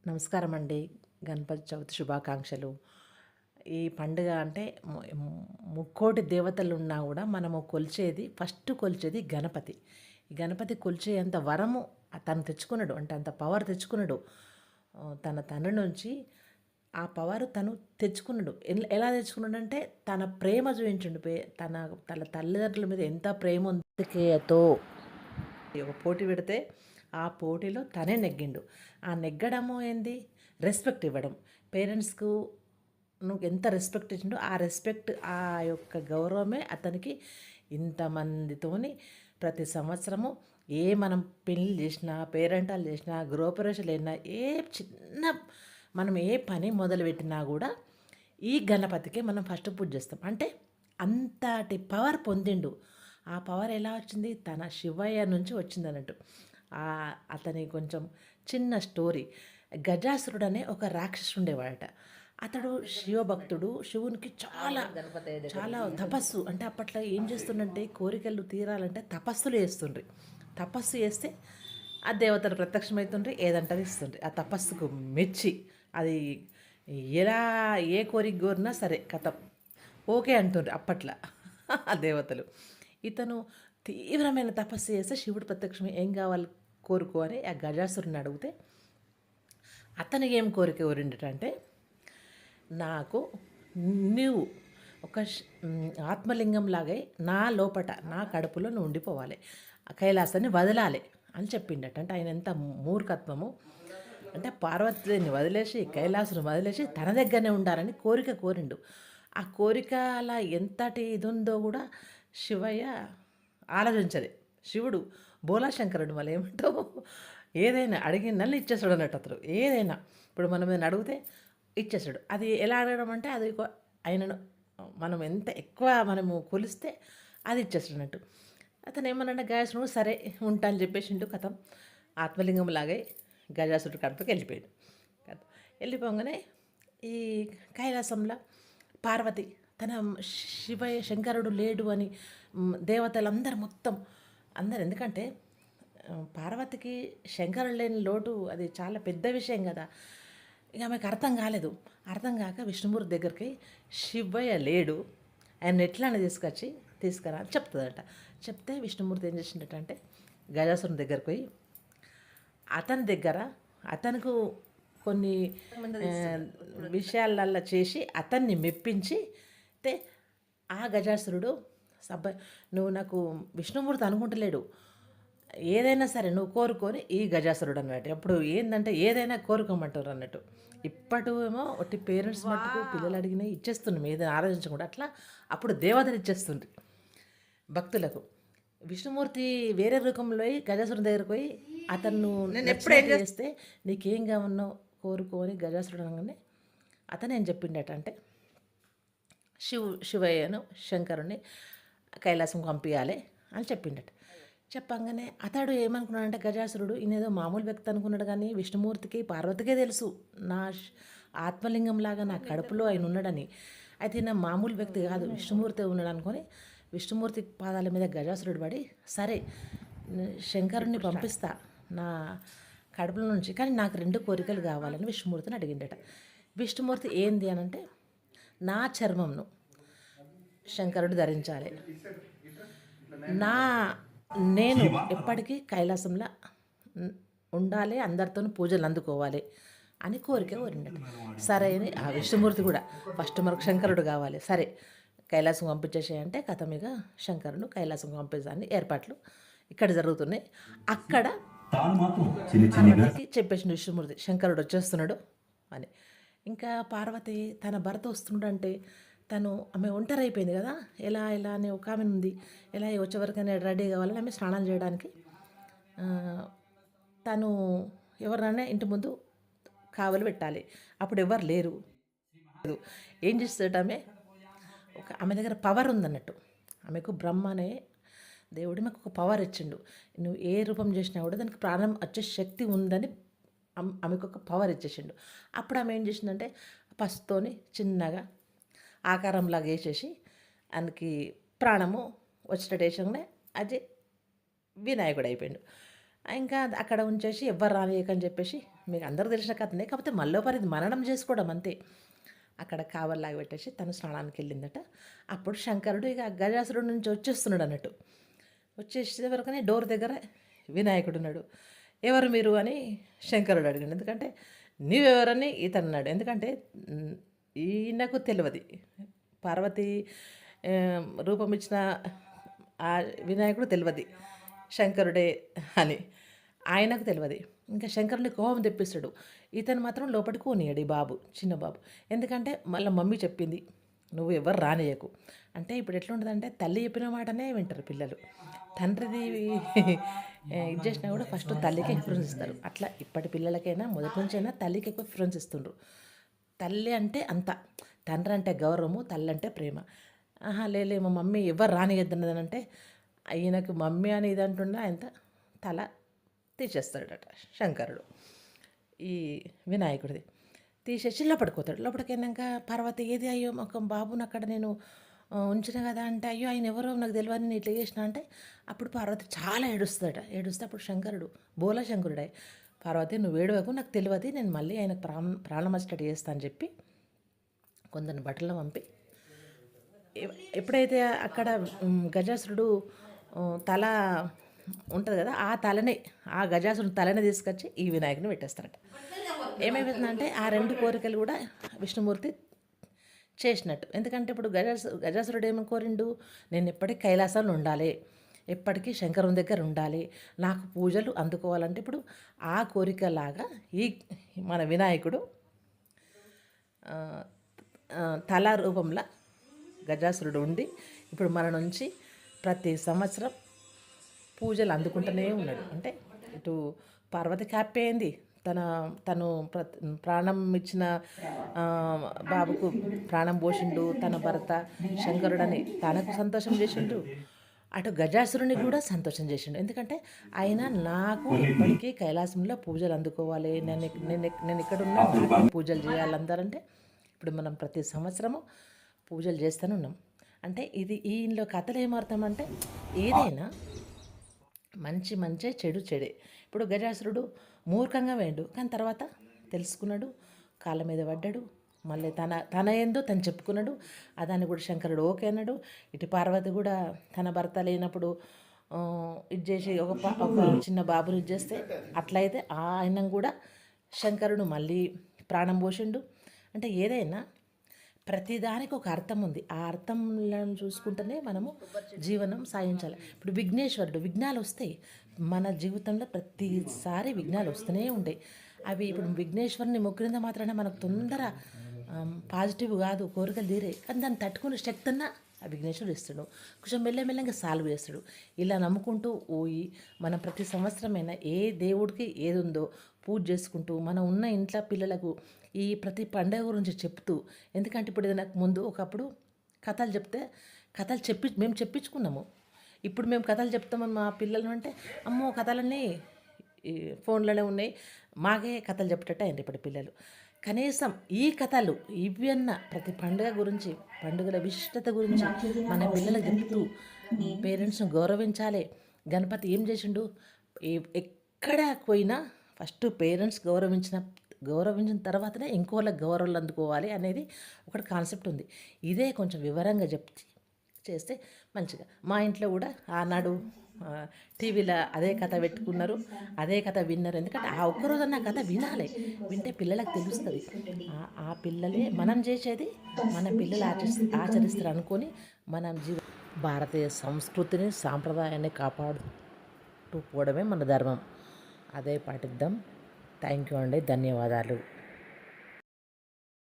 నమస్కారం అండి. గణపతి చవితి శుభాకాంక్షలు. ఈ పండుగ అంటే ముక్కోటి దేవతలున్నా గూడా మనము ఫస్ట్ కొలిచేది గణపతి. ఈ గణపతి కొలిచేంత వరము తను తెచ్చుకున్నాడు. అంటే అంత పవర్ తెచ్చుకున్నాడు. తన తండ్రి నుంచి ఆ పవర్ తను తెచ్చుకున్నాడు. ఎలా తెచ్చుకున్నాడంటే తన ప్రేమ చూయించిండు. తన తన తల్లిదండ్రుల మీద ఎంత ప్రేమ ఉందో ఒక పోటీ పెడితే ఆ పోటీలో తనే నెగ్గిండు. ఆ నెగ్గడము ఏంది, రెస్పెక్ట్ ఇవ్వడం. పేరెంట్స్కు నువ్వు ఎంత రెస్పెక్ట్ ఇచ్చిండో ఆ రెస్పెక్ట్, ఆ యొక్క గౌరవమే అతనికి ఇంతమందితోని ప్రతి సంవత్సరము మనం పెళ్ళి చేసినా, పేరెంటాలు చేసినా, గృహప్రవేశాలు అయినా, చిన్న మనం ఏ పని మొదలుపెట్టినా కూడా ఈ గణపతికే మనం ఫస్ట్ పూజ చేస్తాం. అంటే అంతటి పవర్ పొందిండు. ఆ పవర్ ఎలా వచ్చింది, తన శివయ్య నుంచి వచ్చింది అన్నట్టు. అతని కొంచెం చిన్న స్టోరీ. గజాసురుడు అనే ఒక రాక్షసుడు ఉండేవాడట. అతడు శివభక్తుడు. శివునికి చాలా చాలా తపస్సు. అంటే అప్పట్లో ఏం చేస్తుండంటే కోరికలు తీరాలంటే తపస్సులు చేస్తుండ్రి. తపస్సు చేస్తే ఆ దేవతలు ప్రత్యక్షమవుతుండ్రి, ఏదంటే ఇస్తుండ్రి. ఆ తపస్సుకు మెచ్చి అది ఎలా ఏ కోరిక కోరినా సరే కథం ఓకే అంటుండ్రి అప్పట్లో ఆ దేవతలు. ఇతను తీవ్రమైన తపస్సు చేస్తే శివుడు ప్రత్యక్షమే ఏం కావాలి కోరుకో అని ఆ గజాసురుని అడిగితే అతనికి ఏం కోరిక కోరిండటంటే, నాకు నువ్వు ఒక ఆత్మలింగం లాగే నా లోపట నా కడుపులో నువ్వు ఉండిపోవాలి, కైలాసాన్ని వదలాలి అని చెప్పిండట. అంటే ఆయన ఎంత మూర్ఖత్వము అంటే పార్వతిని వదిలేసి కైలాసుని వదిలేసి తన దగ్గరనే ఉండాలని కోరిక కోరిండు. ఆ కోరిక అలా ఎంతటి ఇది ఉందో కూడా శివయ్య ఆలోచించదు. శివుడు బోలాశంకరుడు మళ్ళీ ఏమంటావు, ఏదైనా అడిగిందని ఇచ్చేస్తాడు అన్నట్టు. అతడు ఏదైనా ఇప్పుడు మనం ఏదైనా అడిగితే ఇచ్చేస్తాడు. అది ఎలా అడగడం అంటే అది ఆయనను మనం ఎంత ఎక్కువ మనము కొలిస్తే అది ఇచ్చేస్తాడు అన్నట్టు. అతను ఏమన్నా గజాసురుడు సరే ఉంటా అని చెప్పేసిండు. కథం ఆత్మలింగం లాగే గజాసురుడు కడుపుకి వెళ్ళిపోయాడు. వెళ్ళిపోగానే ఈ కైలాసంలో పార్వతి తన శివయ్య శంకరుడు లేడు అని దేవతలందరూ మొత్తం అందరు, ఎందుకంటే పార్వతికి శంకరుడు లేని లోటు అది చాలా పెద్ద విషయం కదా. ఇక ఆమెకు అర్థం కాలేదు. అర్థం కాక విష్ణుమూర్తి దగ్గరికి శివయ్య లేడు, ఆయన ఎట్లా తీసుకురా అని చెప్తుందట. చెప్తే విష్ణుమూర్తి ఏం చేసిండట అంటే గజాసురుని దగ్గరికి పోయి అతని దగ్గర అతనికి కొన్ని విషయాలల్లో చేసి అతన్ని మెప్పించి అయితే ఆ గజాసురుడు నువ్వు నాకు విష్ణుమూర్తి అనుకుంటలేడు, ఏదైనా సరే నువ్వు కోరుకొని ఈ గజాసురుడు అన్నట్టు. అప్పుడు ఏంటంటే ఏదైనా కోరుకోమంటారు అన్నట్టు. ఇప్పటికేమో ఒకటి పేరెంట్స్ మట్టుకు పిల్లలు అడిగినాయి ఇచ్చేస్తున్నాం, ఏదైనా ఆలోచించకుండా. అట్లా అప్పుడు దేవతలు ఇచ్చేస్తుంది భక్తులకు. విష్ణుమూర్తి వేరే రూపంలో గజాసురుని దగ్గరకు పోయి అతను ఎప్పుడేం చేస్తే నీకేం కావన్నో కోరుకొని గజాసురుడు అనగానే అతను ఏం చెప్పిండట అంటే శివయ్యను శంకరుని కైలాసం పంపించాలి అని చెప్పిండట. చెప్పంగానే అతడు ఏమనుకున్నాడంటే గజాసురుడు ఈయనేదో మామూలు వ్యక్తి అనుకున్నాడు, కానీ విష్ణుమూర్తికి పార్వతికే తెలుసు నా ఆత్మలింగంలాగా నా కడుపులో ఆయన ఉన్నాడని. అయితే నా మామూలు వ్యక్తి కాదు, విష్ణుమూర్తి ఉన్నాడు అనుకొని విష్ణుమూర్తి పాదాల మీద గజాసురుడు పడి సరే శంకరుణ్ణి పంపిస్తా నా కడుపులో నుంచి, కానీ నాకు 2 కోరికలు కావాలని విష్ణుమూర్తిని అడిగిండట. విష్ణుమూర్తి ఏంది అని అంటే నా చర్మంను శంకరుడు ధరించాలి, నేను ఎప్పటికీ కైలాసంలో ఉండాలి, అందరితో పూజలు అందుకోవాలి అని కోరిక కోరిండట. సరే అని ఆ విష్ణుమూర్తి కూడా ఫస్ట్ మనకు శంకరుడు కావాలి, సరే కైలాసం పంపించేసేయంటే కథమిగా శంకరుడు కైలాసం పంపించాలని ఏర్పాట్లు ఇక్కడ జరుగుతున్నాయి. అక్కడ పార్వతికి చెప్పేసిండు విష్ణుమూర్తి శంకరుడు వచ్చేస్తున్నాడు అని. ఇంకా పార్వతి తన భర్త వస్తున్నాడు అంటే ఆమె ఒంటరి అయిపోయింది కదా. ఎలా అని ఒక ఆమె ఉంది, ఎలా వచ్చేవరకైనా రెడీ కావాలని ఆమె స్నానాలు చేయడానికి తను ఎవరినైనా ఇంటి ముందు కావలి పెట్టాలి. అప్పుడు ఎవరు లేరు. ఏం చేస్తాడు ఆమె దగ్గర పవర్ ఉందన్నట్టు. ఆమెకు బ్రహ్మ అనే దేవుడు మాకు ఒక పవర్ ఇచ్చిండు. నువ్వు ఏ రూపం చేసినా కూడా దానికి ప్రాణం వచ్చే శక్తి ఉందని ఆమెకు ఒక పవర్ ఇచ్చేసిండు. అప్పుడు ఆమె ఏం చేసిందంటే పసుతోని చిన్నగా ఆకారంలాగా వేసేసి ఆయనకి ప్రాణము వచ్చేటట్టు వేసంగానే అది వినాయకుడు అయిపోయాడు. ఇంకా అక్కడ ఉంచేసి ఎవ్వరు రానియకని చెప్పేసి మీకు అందరూ తెలిసిన కథనే, కాకపోతే మళ్ళీ ఇది మననం చేసుకోవడం అంతే. అక్కడ కావల్లాగా పెట్టేసి తను స్నానానికి వెళ్ళిందట. అప్పుడు శంకరుడు ఇక గజాసురుడి నుంచి వచ్చేస్తున్నాడు అన్నట్టు. వచ్చేసే వరకునే డోర్ దగ్గర వినాయకుడు ఉన్నాడు. ఎవరు మీరు అని శంకరుడు అడిగాడు. ఎందుకంటే నీవెవరని ఇతను అన్నాడు. ఎందుకంటే ఈయనకు తెలియదు పార్వతి రూపం ఇచ్చిన ఆ వినాయకుడు తెలియదు శంకరుడే అని, ఆయనకు తెలియదు. ఇంకా శంకరుని కోపం తెప్పిస్తాడు. ఇతను మాత్రం లోపలికి పోనీయాడు ఈ బాబు, చిన్న బాబు. ఎందుకంటే మళ్ళీ మమ్మీ చెప్పింది నువ్వు ఎవరు రానియకు అంటే. ఇప్పుడు ఎట్లా ఉంటుందంటే తల్లి చెప్పిన మాటనే వింటారు పిల్లలు. తండ్రిది ఇది చేసినా కూడా ఫస్ట్ తల్లికి ప్రిఫరెన్స్ ఇస్తారు. అట్లా ఇప్పటి పిల్లలకైనా మొదటి నుంచైనా తల్లికి ఎక్కువ ప్రిఫరెన్స్ ఇస్తుండ్రు. తల్లి అంటే అంత, తండ్రి అంటే గౌరవము, తల్లి అంటే ప్రేమ. లేలే మా మమ్మీ ఎవరు రానియద్దన్నదనంటే ఈయనకు మమ్మీ అని ఇది అంటుండే ఆయన తల తీసేస్తాడట శంకరుడు ఈ వినాయకుడిది. తీసేసి లోపడిపోతాడు. లోపలికైనాక పార్వతి ఏది అయ్యో ఒక బాబుని అక్కడ నేను ఉంచిన కదా అంటే, అయ్యో ఆయన ఎవరో నాకు తెలియదు నేను ఇట్లా చేసిన అంటే, అప్పుడు పార్వతి చాలా ఏడుస్తుందట. ఏడుస్తే అప్పుడు శంకరుడు బోల శంకరుడే, పార్వతి నువ్వు ఏడవకు, నాకు తెలియదు, నేను మళ్ళీ ఆయనకు ప్రాణం వచ్చేటట్టు చేస్తా అని చెప్పి కొందరిని బట్టలు పంపి, ఎప్పుడైతే అక్కడ గజాసురుడు తల ఉంటుంది కదా, ఆ తలని, ఆ గజాసురుడు తలని తీసుకొచ్చి ఈ వినాయకుని పెట్టేస్తారట. ఏమైపోతుందంటే ఆ రెండు కోరికలు కూడా విష్ణుమూర్తి చేసినట్టు. ఎందుకంటే ఇప్పుడు గజాసురుడు ఏమో కోరిండు, నేను ఎప్పటికీ కైలాసంలో ఉండాలి, ఎప్పటికీ శంకరుని దగ్గర ఉండాలి, నాకు పూజలు అందుకోవాలంటే ఇప్పుడు ఆ కోరికలాగా ఈ మన వినాయకుడు తల రూపంలో గజాసురుడు ఉండి ఇప్పుడు మన నుంచి ప్రతి సంవత్సరం పూజలు అందుకుంటూనే ఉన్నాడు. అంటే ఇటు పార్వతికి హ్యాపీ అయింది, తను ప్రాణం ఇచ్చిన బాబుకు ప్రాణం పోసిండు, తన భర్త శంకరుడని తనకు సంతోషం చేసిండు, అటు గజాసురుని కూడా సంతోషం చేసిండు. ఎందుకంటే ఆయన నాకు ఎప్పటికీ కైలాసంలో పూజలు అందుకోవాలి, నేను ఇక్కడ ఉన్నా నాకు పూజలు చేయాలందరంటే ఇప్పుడు మనం ప్రతి సంవత్సరము పూజలు చేస్తూనే ఉన్నాం. అంటే ఇది ఈయనలో కథలు ఏమర్థమంటే ఏదైనా మంచి చెడు చెడే. ఇప్పుడు గజాసురుడు మూర్ఖంగా వేయండు, కానీ తర్వాత తెలుసుకున్నాడు, కాళ్ళ మీద పడ్డాడు, మళ్ళీ తన ఏందో తను చెప్పుకున్నాడు. దాన్ని కూడా శంకరుడు ఓకే అన్నాడు. ఇటు పార్వతి కూడా తన భర్త లేనప్పుడు ఇది చేసి ఒక చిన్న బాబుని ఇది చేస్తే అట్లయితే ఆయన కూడా శంకరుడు మళ్ళీ ప్రాణం పోసిండు. అంటే ఏదైనా ప్రతిదానికి ఒక అర్థం ఉంది. ఆ అర్థంలను చూసుకుంటేనే మనము జీవనం సాగించాలి. ఇప్పుడు విఘ్నేశ్వరుడు, విఘ్నాలు వస్తాయి మన జీవితంలో, ప్రతిసారి విఘ్నాలు వస్తూనే ఉంటాయి. అవి ఇప్పుడు విఘ్నేశ్వరుని మొక్కినంత మాత్రాన మనకు తొందర పాజిటివ్ కాదు, కోరికలు తీరే, కానీ దాన్ని తట్టుకునే శక్తి అన్నా ఆ విఘ్నేశ్వరుడు ఇస్తాడు. కొంచెం మెల్లమెల్లగా సాల్వ్ చేస్తాడు. ఇలా నమ్ముకుంటూ పోయి మనం ప్రతి సంవత్సరమైనా ఏ దేవుడికి ఏది ఉందో పూజ చేసుకుంటూ మనం ఉన్న ఇంట్లో పిల్లలకు ఈ ప్రతి పండుగ గురించి చెప్తూ, ఎందుకంటే ఇప్పుడు ఇది నాకు ముందు ఒకప్పుడు కథలు చెప్తే మేము చెప్పించుకున్నాము. ఇప్పుడు మేము కథలు చెప్తామని మా పిల్లలు అంటే అమ్మో కథలన్నీ ఫోన్లోనే ఉన్నాయి, మాకే కథలు చెప్పేటట్టు అయింది ఇప్పుడు పిల్లలు. కనీసం ఈ కథలు ఇవి అన్న ప్రతి పండుగ గురించి, పండుగల విశిష్టత గురించి మన పిల్లలకు చెప్తూ పేరెంట్స్ని గౌరవించాలి. గణపతి ఏం చేసిండు, ఎక్కడ పోయినా ఫస్ట్ పేరెంట్స్ గౌరవించిన తర్వాతనే ఇంకోళ్ళకి గౌరవాలు అందుకోవాలి అనేది ఒకటి కాన్సెప్ట్ ఉంది. ఇదే కొంచెం వివరంగా చేస్తే మంచిగా. మా ఇంట్లో కూడా ఆనాడు టీవీలో అదే కథ పెట్టుకున్నారు, అదే కథ విన్నారు. ఎందుకంటే ఆ ఒక్కరోజన్న కథ వినాలి, వింటే పిల్లలకు తెలుస్తుంది. ఆ పిల్లలే మనం చేసేది మన పిల్లలు ఆచరిస్తారు అనుకొని మనం భారతీయ సంస్కృతిని సాంప్రదాయాన్ని కాపాడుతూ పోవడమే మన ధర్మం. అదే పాటిద్దాం. థ్యాంక్ యూ అండి, ధన్యవాదాలు.